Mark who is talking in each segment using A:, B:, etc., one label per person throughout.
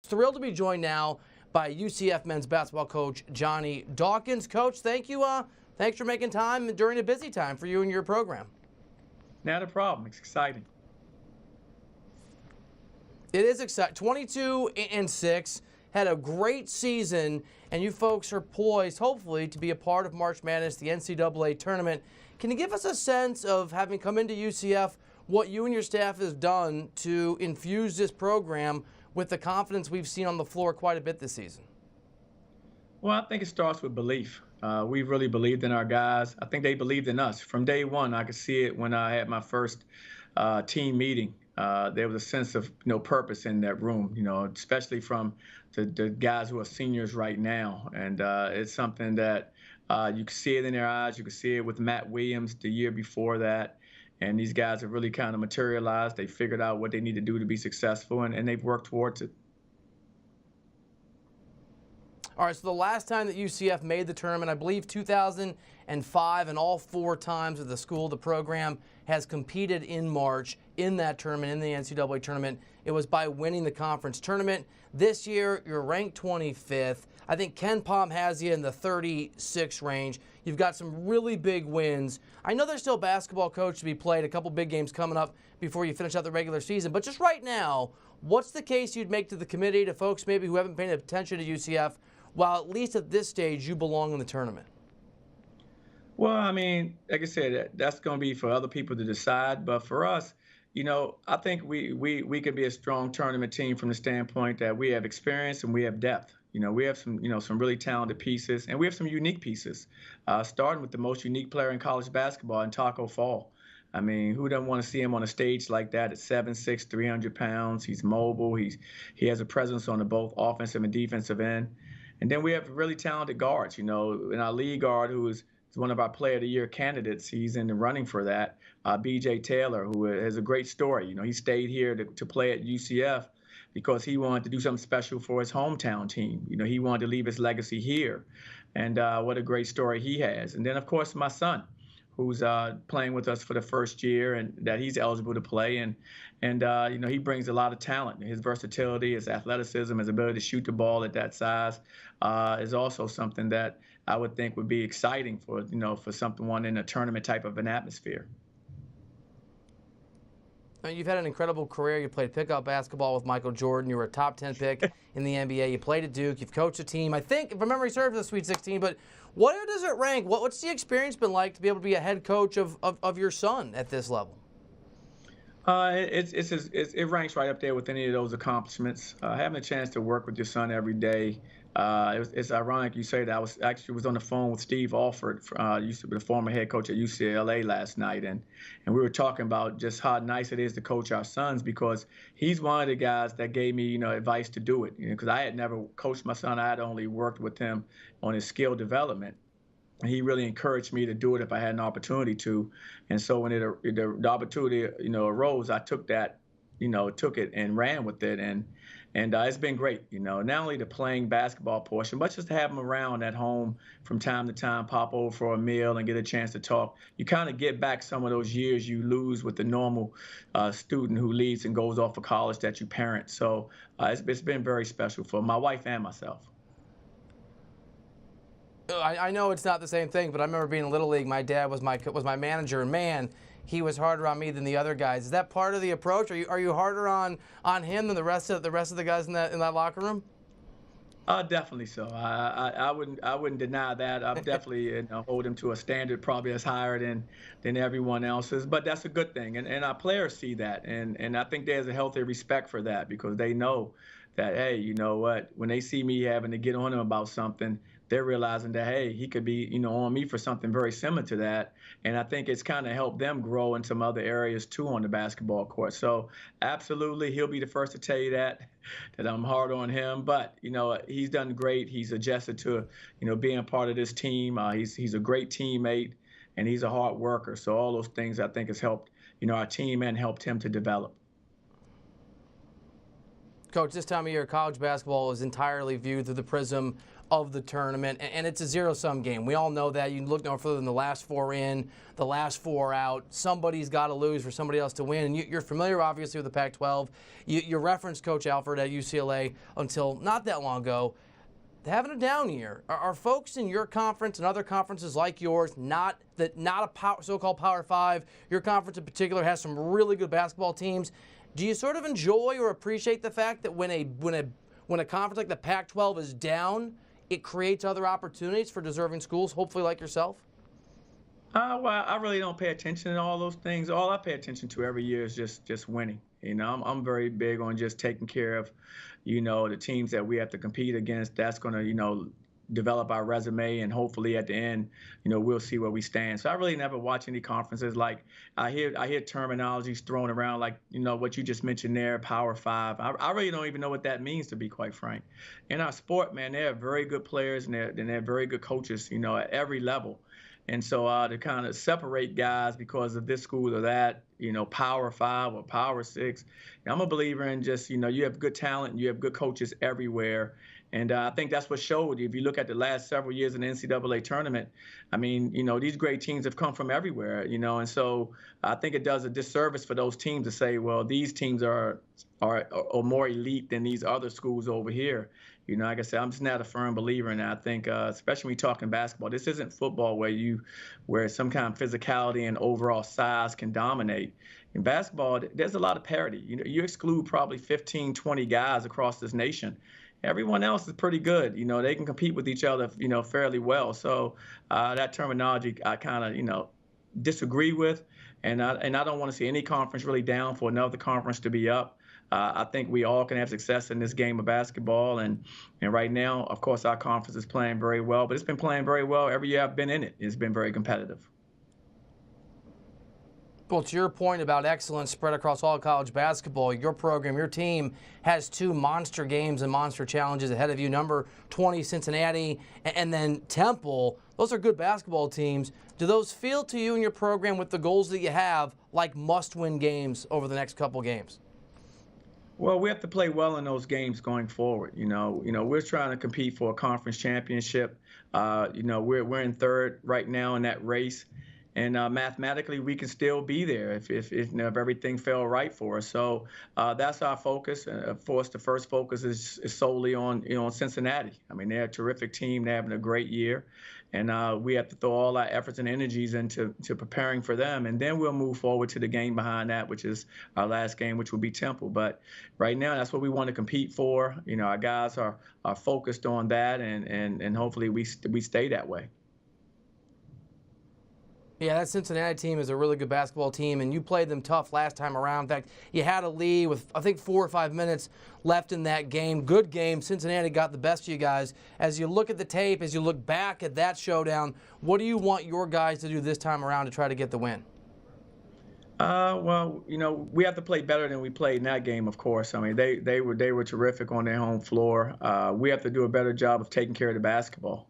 A: thrilled to be joined now by UCF men's basketball coach Johnny Dawkins. Coach, thank you. Thanks for making time during a busy time for you and your program.
B: Not a problem. It's exciting.
A: It is exciting. 22-6, had a great season, and you folks are poised, hopefully, to be a part of March Madness, the NCAA tournament. Can you give us a sense of, having come into UCF, what you and your staff has done to infuse this program with the confidence we've seen on the floor quite a bit this season?
B: Well, I think it starts with belief. We really believed in our guys. I think they believed in us. From day one, I could see it when I had my first team meeting. There was a sense of purpose in that room, especially from the guys who are seniors right now. And it's something that you can see it in their eyes. You can see it with Matt Williams the year before that. And these guys have really kind of materialized. They figured out what they need to do to be successful, and they've worked towards it.
A: All right, so the last time that UCF made the tournament, I believe 2005, and all 4 times of the program has competed in March in that tournament, in the NCAA tournament. It was by winning the conference tournament. This year, you're ranked 25th. I think Ken Pom has you in the 36 range. You've got some really big wins. I know there's still basketball, coach, to be played, a couple big games coming up before you finish out the regular season. But just right now, what's the case you'd make to the committee, to folks maybe who haven't paid attention to UCF, while at least at this stage you belong in the tournament?
B: Well, I mean, like I said, that's going to be for other people to decide. But for us, I think we could be a strong tournament team from the standpoint that we have experience and we have depth. We have some really talented pieces, and we have some unique pieces, starting with the most unique player in college basketball, in Taco Fall. I mean, who doesn't want to see him on a stage like that at 7'6", 300 pounds? He's mobile. He has a presence on the both offensive and defensive end. And then we have really talented guards, in our lead guard, who is one of our Player of the Year candidates. He's in the running for that. B.J. Taylor, who has a great story. He stayed here to play at UCF because he wanted to do something special for his hometown team. He wanted to leave his legacy here. And what a great story he has. And then, of course, my son, who's playing with us for the first year, and that he's eligible to play. And he brings a lot of talent. His versatility, his athleticism, his ability to shoot the ball at that size is also something that I would think would be exciting for someone in a tournament type of an atmosphere.
A: You've had an incredible career. You played pickup basketball with Michael Jordan. You were a top 10 pick in the NBA. You played at Duke. You've coached a team, I think, if memory serves, the Sweet 16. But where does it rank? What's the experience been like to be able to be a head coach of your son at this level?
B: It ranks right up there with any of those accomplishments. Having a chance to work with your son every day. It's ironic you say that. I was on the phone with Steve Alford, used to be the former head coach at UCLA last night, and we were talking about just how nice it is to coach our sons, because he's one of the guys that gave me advice to do it. Because I had never coached my son. I had only worked with him on his skill development. And he really encouraged me to do it if I had an opportunity to. And so when the opportunity arose, I took that, took it and ran with it. And it's been great, not only the playing basketball portion, but just to have him around at home from time to time, pop over for a meal and get a chance to talk. You kind of get back some of those years you lose with the normal student who leaves and goes off for college that you parent. So it's been very special for my wife and myself.
A: I know it's not the same thing, but I remember being in Little League. My dad was my manager, and man, he was harder on me than the other guys. Is that part of the approach? Are you harder on him than the rest of the guys in that locker room?
B: Definitely so. I wouldn't deny that. I definitely hold him to a standard probably as higher than everyone else's. But that's a good thing, and our players see that, and I think there's a healthy respect for that, because they know that, hey, you know what? When they see me having to get on him about something, they're realizing that, hey, he could be, on me for something very similar to that. And I think it's kind of helped them grow in some other areas too on the basketball court. So absolutely, he'll be the first to tell you that I'm hard on him. But, he's done great. He's adjusted to, being part of this team. He's a great teammate, and he's a hard worker. So all those things I think has helped, our team and helped him to develop.
A: Coach, this time of year, college basketball is entirely viewed through the prism of the tournament, and it's a zero-sum game. We all know that. You can look no further than the last four in, the last four out. Somebody's got to lose for somebody else to win. And you're familiar, obviously, with the Pac-12. You referenced Coach Alford at UCLA until not that long ago. Having a down year. Are folks in your conference and other conferences like yours not a so-called Power Five? Your conference in particular has some really good basketball teams. Do you sort of enjoy or appreciate the fact that when a conference like the Pac-12 is down, it creates other opportunities for deserving schools, hopefully like yourself?
B: Well, I really don't pay attention to all those things. All I pay attention to every year is just winning. I'm very big on just taking care of, the teams that we have to compete against. That's going to, develop our resume, and hopefully at the end, we'll see where we stand. So I really never watch any conferences. Like I hear terminologies thrown around, like what you just mentioned there, Power Five. I really don't even know what that means, to be quite frank. In our sport, man, they're very good players and they're very good coaches, at every level. And so to kind of separate guys because of this school or that, Power Five or Power Six, I'm a believer in just, you have good talent and you have good coaches everywhere. And I think that's what showed. If you look at the last several years in the NCAA tournament, I mean, these great teams have come from everywhere, and so I think it does a disservice for those teams to say, well, these teams are more elite than these other schools over here. Like I said, I'm just not a firm believer in that. I think, especially when you're talking basketball, this isn't football where some kind of physicality and overall size can dominate. In basketball, there's a lot of parity. You exclude probably 15, 20 guys across this nation. Everyone else is pretty good. They can compete with each other, fairly well. So that terminology I kind of, disagree with. And I don't want to see any conference really down for another conference to be up. I think we all can have success in this game of basketball. And right now, of course, our conference is playing very well. But it's been playing very well every year I've been in it. It's been very competitive.
A: Well, to your point about excellence spread across all college basketball, your program, your team has two monster games and monster challenges ahead of you. Number 20, Cincinnati, and then Temple. Those are good basketball teams. Do those feel to you and your program with the goals that you have like must-win games over the next couple games?
B: Well, we have to play well in those games going forward. We're trying to compete for a conference championship. We're in third right now in that race. And mathematically, we can still be there if everything fell right for us. So that's our focus. Of course, the first focus is solely on Cincinnati. I mean, they're a terrific team. They're having a great year, and we have to throw all our efforts and energies into preparing for them. And then we'll move forward to the game behind that, which is our last game, which will be Temple. But right now, that's what we want to compete for. Our guys are focused on that, and hopefully we stay that way.
A: Yeah, that Cincinnati team is a really good basketball team, and you played them tough last time around. In fact, you had a lead with, I think, 4 or 5 minutes left in that game. Good game. Cincinnati got the best of you guys. As you look at the tape, as you look back at that showdown, what do you want your guys to do this time around to try to get the win?
B: Well, we have to play better than we played in that game, of course. I mean, they were terrific on their home floor. We have to do a better job of taking care of the basketball.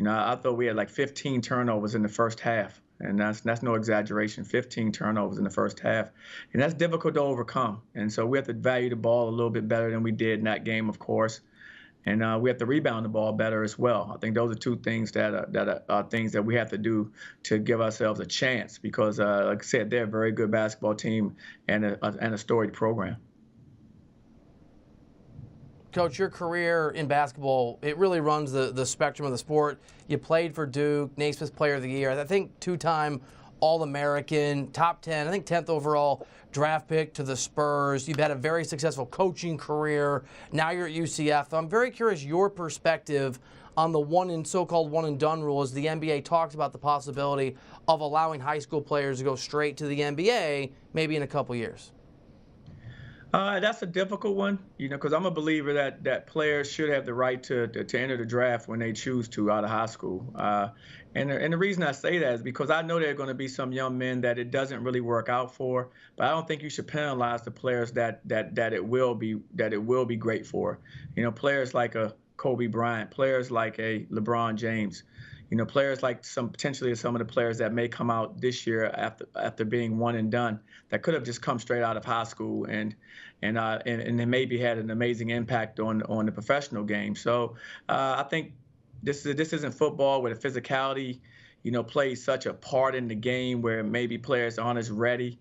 B: I thought we had like 15 turnovers in the first half. And that's no exaggeration, 15 turnovers in the first half. And that's difficult to overcome. And so we have to value the ball a little bit better than we did in that game, of course. And we have to rebound the ball better as well. I think those are two things that are things that we have to do to give ourselves a chance because, like I said, they're a very good basketball team and a storied program.
A: Coach, your career in basketball, it really runs the spectrum of the sport. You played for Duke, Naismith Player of the Year, I think 2-time All-American, top 10, I think 10th overall draft pick to the Spurs. You've had a very successful coaching career. Now you're at UCF. I'm very curious your perspective on the so-called one-and-done rule as the NBA talks about the possibility of allowing high school players to go straight to the NBA maybe in a couple years.
B: That's a difficult one, because I'm a believer that players should have the right to enter the draft when they choose to out of high school. And the reason I say that is because I know there are going to be some young men that it doesn't really work out for, but I don't think you should penalize the players that it will be great for. Players like a Kobe Bryant, players like a LeBron James. players like potentially some of the players that may come out this year after being one and done that could have just come straight out of high school and they maybe had an amazing impact on the professional game. So I think this isn't football where the physicality plays such a part in the game where maybe players aren't as ready.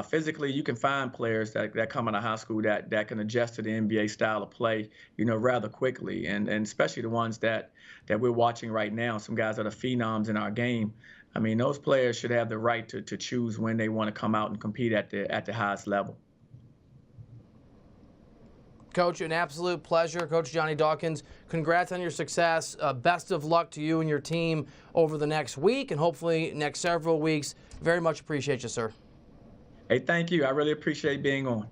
B: Physically, you can find players that come out of high school that can adjust to the NBA style of play, rather quickly, and especially the ones that we're watching right now, some guys that are phenoms in our game. I mean, those players should have the right to choose when they want to come out and compete at the highest level.
A: Coach, an absolute pleasure. Coach Johnny Dawkins, congrats on your success. Best of luck to you and your team over the next week and hopefully next several weeks. Very much appreciate you, sir.
B: Hey, thank you. I really appreciate being on.